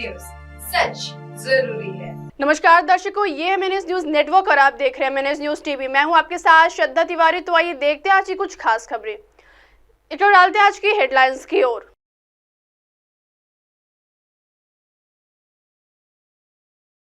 News, सच जरूरी है। नमस्कार दर्शकों, ये है मैनेज न्यूज नेटवर्क और आप देख रहे हैं मैनेज न्यूज टीवी। मैं हूं आपके साथ श्रद्धा तिवारी। तो आइए देखते हैं आज की कुछ खास खबरें। इनको डालते हैं आज की हेडलाइंस की ओर।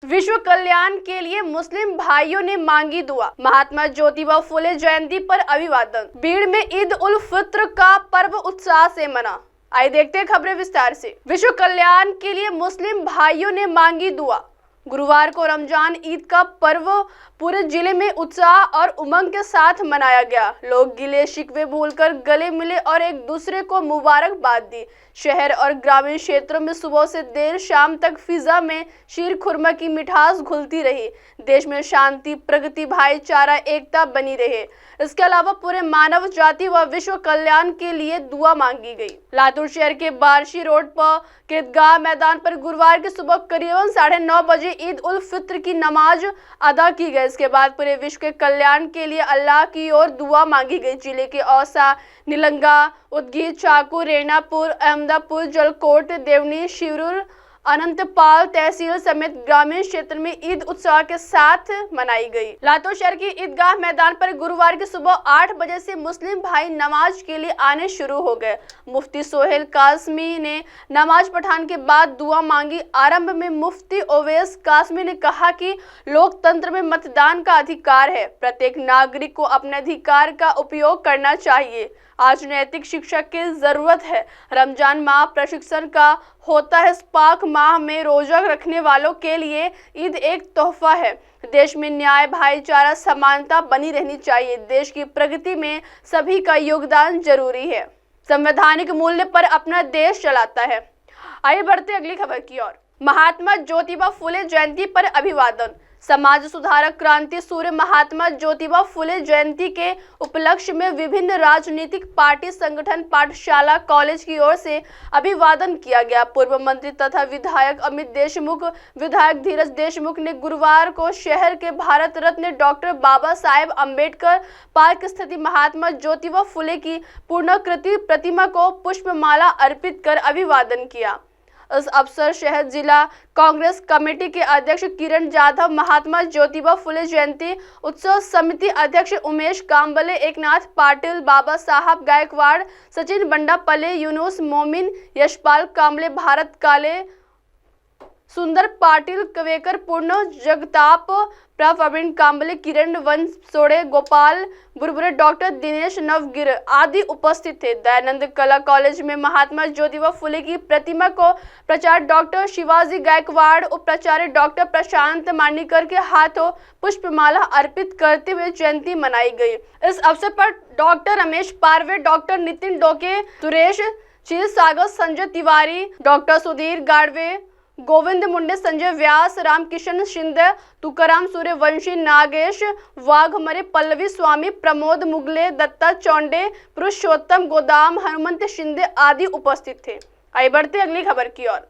विश्व कल्याण के लिए मुस्लिम भाइयों ने मांगी दुआ। महात्मा ज्योतिबा फुले जयंती पर अभिवादन। भीड़ में ईद उल फित्र का पर्व उत्साह से मना। आइए देखते हैं खबरें विस्तार से। विश्व कल्याण के लिए मुस्लिम भाइयों ने मांगी दुआ। गुरुवार को रमजान ईद का पर्व पूरे जिले में उत्साह और उमंग के साथ मनाया गया। लोग गिले शिकवे भूलकर गले मिले और एक दूसरे को मुबारकबाद दी। शहर और ग्रामीण क्षेत्रों में सुबह से देर शाम तक फिजा में शीर खुरमा की मिठास घुलती रही। देश में शांति, प्रगति, भाईचारा, एकता बनी रहे। इसके अलावा पूरे मानव जाति व विश्व कल्याण के लिए दुआ मांगी गई। लातूर शहर के बारशी रोड पर के ईदगाह मैदान पर गुरुवार की सुबह करीबन 9:30 बजे ईद उल फित्र की नमाज अदा की गई। इसके बाद पूरे विश्व के कल्याण के लिए अल्लाह की ओर दुआ मांगी गई। जिले के औसा, निलंगा, उदगीर, चाकू, रेणापुर, अहमदापुर, जलकोट, देवनी, शिवरूर, अनंतपाल तहसील समेत ग्रामीण क्षेत्र में ईद उत्साह के साथ मनाई गई। लातूर शहर की ईदगाह मैदान पर गुरुवार की सुबह 8 बजे से मुस्लिम भाई नमाज के लिए आने शुरू हो गए। मुफ्ती सोहेल कासमी ने नमाज पढ़ाने के बाद दुआ मांगी। आरंभ में मुफ्ती ओवैस कासमी ने कहा कि लोकतंत्र में मतदान का अधिकार है, प्रत्येक नागरिक को अपने अधिकार का उपयोग करना चाहिए। आज नैतिक शिक्षा की जरूरत है। रमजान माह प्रशिक्षण का होता है। इस पाक माह में रोजा रखने वालों के लिए ईद एक तोहफा है। देश में न्याय, भाईचारा, समानता बनी रहनी चाहिए। देश की प्रगति में सभी का योगदान जरूरी है। संवैधानिक मूल्य पर अपना देश चलाता है। आइए बढ़ते अगली खबर की ओर। महात्मा ज्योतिबा फुले जयंती पर अभिवादन। समाज सुधारक, क्रांति सूर्य महात्मा ज्योतिबा फुले जयंती के उपलक्ष्य में विभिन्न राजनीतिक पार्टी, संगठन, पाठशाला, कॉलेज की ओर से अभिवादन किया गया। पूर्व मंत्री तथा विधायक अमित देशमुख, विधायक धीरज देशमुख ने गुरुवार को शहर के भारत रत्न डॉक्टर बाबा साहेब अम्बेडकर पार्क स्थित महात्मा ज्योतिबा फुले की पूर्णाकृति प्रतिमा को पुष्पमाला अर्पित कर अभिवादन किया। इस अवसर शहर जिला कांग्रेस कमेटी के अध्यक्ष किरण जाधव, महात्मा ज्योतिबा फुले जयंती उत्सव समिति अध्यक्ष उमेश कांबले, एकनाथ पाटिल, बाबा साहब गायकवाड़, सचिन बंडापले, यूनुस मोमिन, यशपाल कांबले, भारत काले, सुंदर पाटिल, कवेकर पूर्ण, जगताप, प्रवीण कांबले, किरण वनसोड़े, गोपाल बुरबुरे, डॉक्टर दिनेश नवगिर आदि उपस्थित थे। दयानंद कला कॉलेज में महात्मा ज्योतिबा फुले की प्रतिमा को प्राचार्य डॉक्टर शिवाजी गायकवाड़, उप प्राचार्य डॉक्टर प्रशांत मांडीकर के हाथों पुष्पमाला अर्पित करते हुए जयंती मनाई गई। इस अवसर पर डॉक्टर रमेश पारवे, डॉक्टर नितिन डोके, सुरेश क्षीर सागर, संजय तिवारी, डॉक्टर सुधीर गाड़वे, गोविंद मुंडे, संजय व्यास, रामकिशन शिंदे, तुकाराम सूर्यवंशी, नागेश वाघमरे, पल्लवी स्वामी, प्रमोद मुगले, दत्ता चौंडे, पुरुषोत्तम गोदाम, हनुमंत शिंदे आदि उपस्थित थे। आइए बढ़ते अगली खबर की ओर।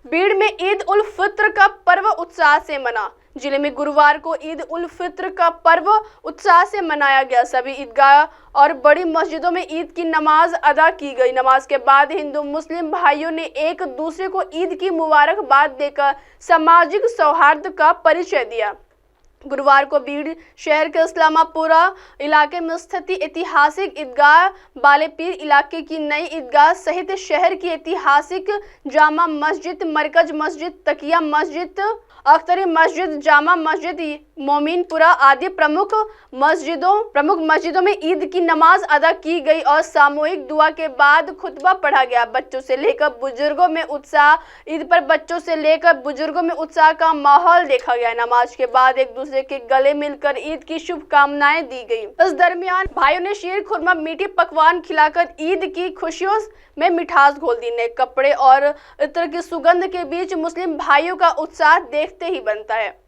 भीड़ में ईद उल फित्र का पर्व उत्साह से मना। जिले में गुरुवार को ईद उल फित्र का पर्व उत्साह से मनाया गया। सभी ईदगाह और बड़ी मस्जिदों में ईद की नमाज अदा की गई। नमाज के बाद हिंदू मुस्लिम भाइयों ने एक दूसरे को ईद की मुबारकबाद देकर सामाजिक सौहार्द का परिचय दिया। गुरुवार को भीड़ शहर के इस्लामापुरा इलाके में स्थित ऐतिहासिक ईदगाह, बालेपीर इलाके की नई ईदगाह सहित शहर की ऐतिहासिक जामा मस्जिद, मरकज मस्जिद, तकिया मस्जिद, अख्तरी मस्जिद, जामा मस्जिद, मोमिनपुरा आदि प्रमुख मस्जिदों में ईद की नमाज अदा की गई और सामूहिक दुआ के बाद खुतबा पढ़ा गया। बच्चों से लेकर बुजुर्गों में उत्साह ईद पर बच्चों से लेकर बुजुर्गों में उत्साह का माहौल देखा गया। नमाज के बाद एक दूसरे के गले मिलकर ईद की शुभकामनाएं दी गई। इस दरमियान भाइयों ने शीर खुरमा, मीठे पकवान खिलाकर ईद की खुशियों में मिठास घोल दी। नए कपड़े और इत्र की सुगंध के बीच मुस्लिम भाइयों का उत्साह देखते ही बनता है।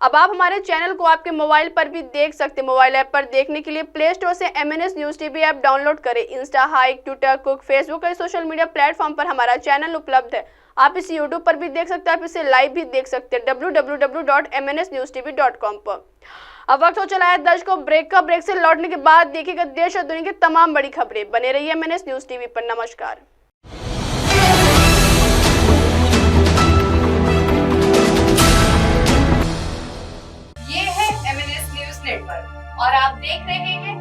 अब आप हमारे चैनल को आपके मोबाइल पर भी देख सकते हैं। मोबाइल ऐप पर देखने के लिए प्ले स्टोर से MNS news TV app download करें। इंस्टा, हाइक, ट्विटर, कुक, फेसबुक और सोशल मीडिया प्लेटफॉर्म पर हमारा चैनल उपलब्ध है। आप इसे यूट्यूब पर भी देख सकते हैं, आप इसे लाइव भी देख सकते हैं www.mnsnewstv.com पर। अब वक्त हो चला है दर्शकों ब्रेक का। ब्रेक से लौटने के बाद देखिएगा देश और दुनिया की तमाम बड़ी खबरें। बने रहिए MNS न्यूज टीवी पर। नमस्कार। और आप देख रहे हैं